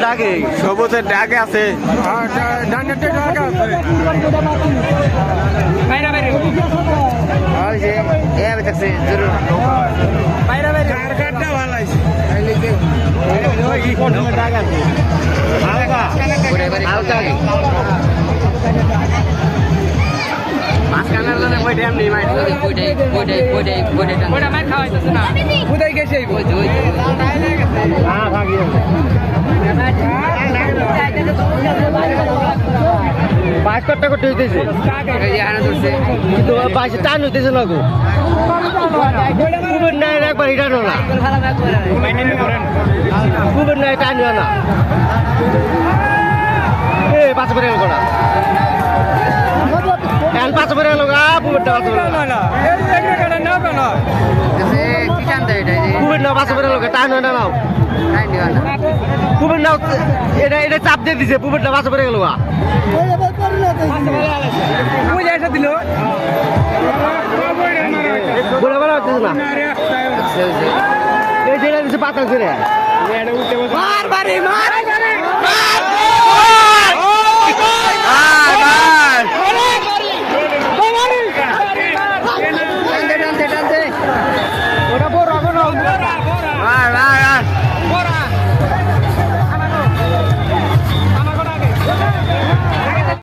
ডাকে সবুজের ডাকে আছে বাঁশটা করতে হইতেছে কিন্তু বাঁশে টান হইতেছে না গো কুবের নাই একবার হিটানো না কুবের নাই টান না এ পাঁচ বেড়ে গেল কটা পাঁচ বেড়ে গেল গা কুবেরটা পাঁচ কুবের নাও পাঁচ বেড়ে গেল টান হয় না নাও কুবের নাও এটা এটা চাপ দিয়ে দিছে কুবেরটা পাঁচ বেড়ে গেল গা দিল বলে বলা হচ্ছে না এই যেটা দিচ্ছে পাতা করে